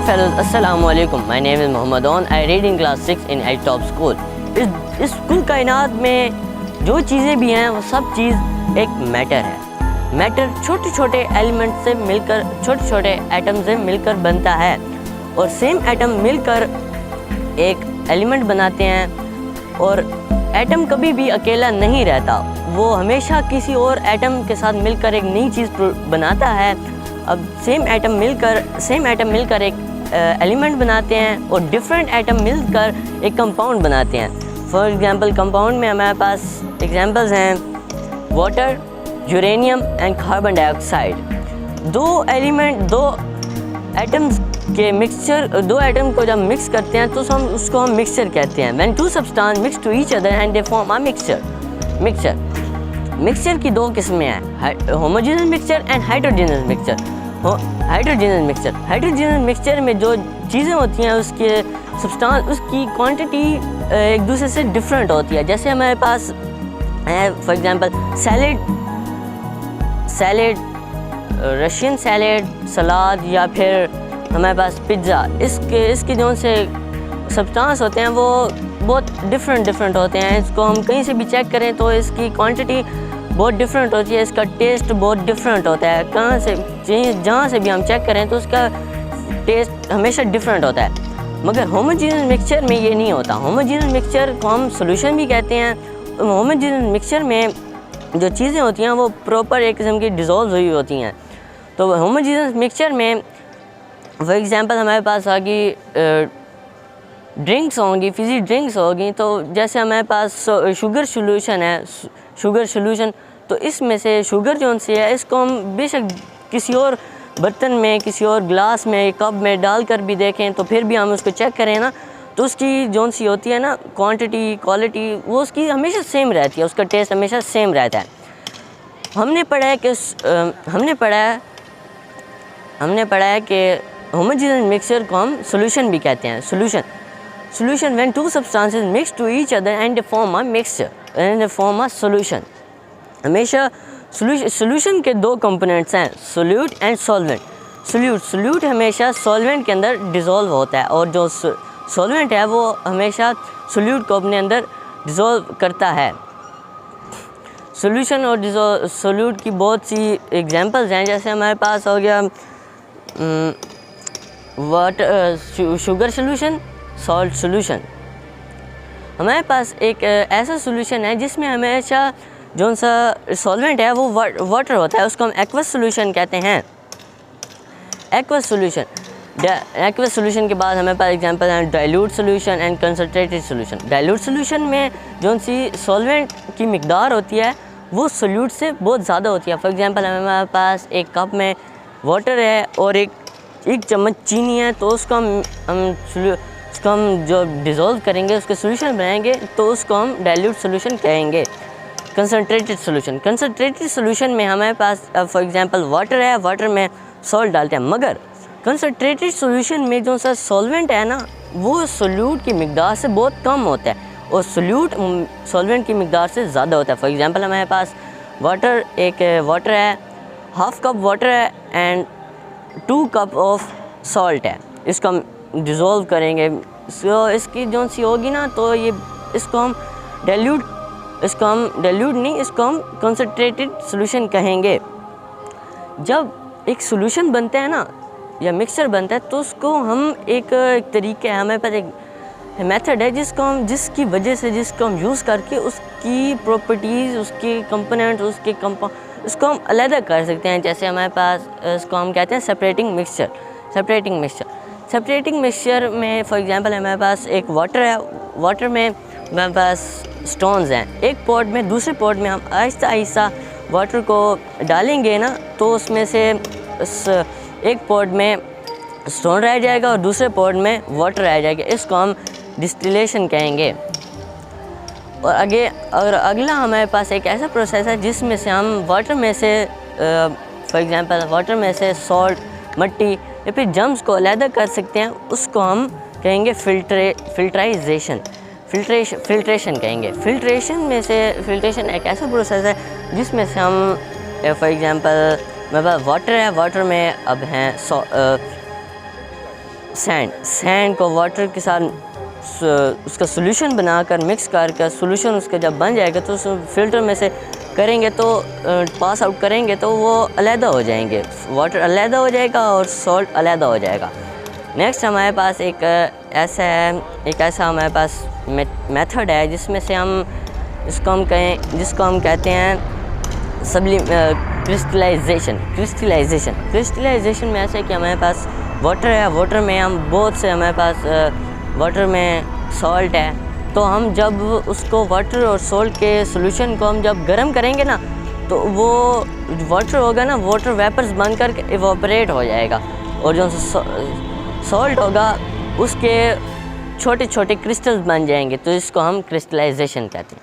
fellows, Assalamu alaikum. My name is Mohammad On. I read in class 6 in Edge Top School. इस कुल कायनात में जो चीज़ें भी हैं वो सब चीज़ एक मैटर है। मैटर छोटे छोटे एलिमेंट से मिलकर, छोटे छोटे एटम से मिलकर बनता है और सेम एटम मिलकर एक एलिमेंट बनाते हैं। और एटम कभी भी अकेला नहीं रहता, वो हमेशा किसी और एटम के साथ मिलकर एक नई चीज़ बनाता है। अब सेम एटम मिलकर एक एलिमेंट बनाते हैं और डिफरेंट एटम मिलकर एक कंपाउंड बनाते हैं। फॉर एग्जांपल कंपाउंड में हमारे पास एग्जांपल्स हैं water, uranium and carbon dioxide. दो एटम्स के मिक्सचर, दो एटम को जब मिक्स करते हैं तो उसको हम मिक्सचर कहते हैं। When two substance mix to each other and they form a mixture की दो किस्में हैं, homogeneous mixture and heterogeneous mixture. Heterogeneous mixture में जो चीज़ें होती हैं उसके सब्सटेंस, उसकी क्वांटिटी एक दूसरे से डिफरेंट होती है। जैसे हमारे पास है फॉर एग्जांपल सैलेड, रशियन सलाद या फिर हमारे पास पिज़्ज़ा। इसके जो से सब्सटेंस होते हैं वो बहुत डिफरेंट होते हैं। इसको हम कहीं से भी चेक करें तो इसकी क्वांटिटी बहुत डिफरेंट होती है, इसका टेस्ट बहुत डिफरेंट होता है। जहाँ से भी हम चेक करें तो उसका टेस्ट हमेशा डिफरेंट होता है। मगर होमोजेनियस मिक्सचर में ये नहीं होता। होमोजेनियस मिक्सचर को हम सॉल्यूशन भी कहते हैं। होमोजेनियस मिक्सचर में जो चीज़ें होती हैं वो प्रॉपर एक किस्म की डिज़ोल्व हुई होती हैं। तो होमोजेनियस मिक्सचर में फॉर एग्जांपल हमारे पास आगे ड्रिंक्स होंगी, फिजी ड्रिंक्स होगी। तो जैसे हमारे पास शुगर सोल्यूशन, तो इसमें से शुगर जो सी है इसको हम बेशक किसी और बर्तन में, किसी और ग्लास में, कप में डाल कर भी देखें तो फिर भी हम उसको चेक करें ना तो उसकी जो सी होती है ना क्वांटिटी, क्वालिटी, वो उसकी हमेशा सेम रहती है, उसका टेस्ट हमेशा सेम रहता है। हमने पढ़ा है कि होमोजेनियस मिक्सचर को हम सॉल्यूशन भी कहते हैं। Solution when two substances mix to each other and form a mixture and form a solution. हमेशा सॉल्यूशन के दो कंपोनेंट्स हैं, सोल्यूट एंड सॉल्वेंट। सोल्यूट हमेशा सॉल्वेंट के अंदर डिज़ोल्व होता है और जो सॉल्वेंट है वो हमेशा सोल्यूट को अपने अंदर डिज़ोल्व करता है। सॉल्यूशन और सोल्यूट की बहुत सी एग्जांपल्स हैं। जैसे हमारे पास हो गया शुगर सोल्यूशन, सॉल्ट सोल्यूशन। हमारे पास एक ऐसा सोल्यूशन है जिसमें हमेशा जो सा सॉल्वेंट है वो वाटर होता है, उसको हम एक्वस सोल्यूशन कहते हैं। एक्वस सोल्यूशन के बाद हमारे पास एग्जांपल हैं dilute solution and concentrated solution. Dilute solution में जो सी सॉल्वेंट की मिकदार होती है वो सोल्यूट से बहुत ज़्यादा होती है। फॉर एग्जांपल हमारे पास एक कप में वाटर है और एक चम्मच चीनी है, तो उसको हम जो डिज़ोल्व करेंगे, उसके सोल्यूशन बनाएंगे तो उसको हम डाइल्यूट सोल्यूशन कहेंगे। कंसंट्रेटेड सोल्यूशन में हमारे पास फॉर एग्जांपल वाटर है, वाटर में सॉल्ट डालते हैं। मगर कंसंट्रेटेड सोल्यूशन में जो सा सॉल्वेंट है ना वो सोल्यूट की मिकदार से बहुत कम होता है और सोल्यूट सॉल्वेंट की मिकदार से ज़्यादा होता है। फॉर एग्जांपल हमारे पास वाटर है, हाफ कप वाटर है एंड 2 कप ऑफ सॉल्ट है। इसको हम डिज़ोल्व करेंगे, सो इसकी जो सी होगी ना तो इसको हम कंसंट्रेटेड सॉल्यूशन कहेंगे। जब एक सॉल्यूशन बनता है ना या मिक्सचर बनता है तो उसको हम एक तरीके है, हमारे पास एक मेथड है जिसकी वजह से जिसको हम यूज़ करके उसकी प्रॉपर्टीज़, उसके कंपोनेंट्स, उसको हम अलग कर सकते हैं। जैसे हमारे पास इसको हम कहते हैं सेपरेटिंग मिक्सचर में फॉर एग्जांपल हमारे पास एक वाटर है, वाटर में हमारे पास स्टोन्स हैं। एक पॉट में, दूसरे पॉट में हम आहिस्ता वाटर को डालेंगे ना तो उसमें से एक पॉट में स्टोन रह जाएगा और दूसरे पॉट में वाटर रह जाएगा। इसको हम डिस्टिलेशन कहेंगे। और अगला हमारे पास एक ऐसा प्रोसेस है जिसमें से हम वाटर में से फॉर एग्जांपल वाटर में से सॉल्ट, मिट्टी या फिर जम्स को अलग कर सकते हैं। उसको हम कहेंगे फिल्ट्रेशन कहेंगे। फिल्ट्रेशन एक ऐसा प्रोसेस है जिसमें से हम फॉर एग्जांपल मेरे पास वाटर है, वाटर में अब हैं सैंड को वाटर के साथ उसका सोल्यूशन बनाकर मिक्स करके सोल्यूशन उसका जब बन जाएगा तो उस फिल्टर में से करेंगे तो पास आउट करेंगे तो वो अलहदा हो जाएंगे, वाटर अलहदा हो जाएगा और सॉल्ट अलहदा हो जाएगा। नेक्स्ट हमारे पास एक ऐसा हमारे पास मेथड है जिसमें से जिसको हम कहते हैं क्रिस्टलाइजेशन में ऐसा है कि हमारे पास वाटर है, वाटर में हमारे पास वाटर में सॉल्ट है, तो हम जब उसको वाटर और सॉल्ट के सोल्यूशन को हम जब गर्म करेंगे ना तो वो वाटर होगा ना, वाटर वेपर्स बन कर इवोपरेट हो जाएगा और जो सॉल्ट होगा उसके छोटे छोटे क्रिस्टल्स बन जाएंगे, तो इसको हम क्रिस्टलाइजेशन कहते हैं।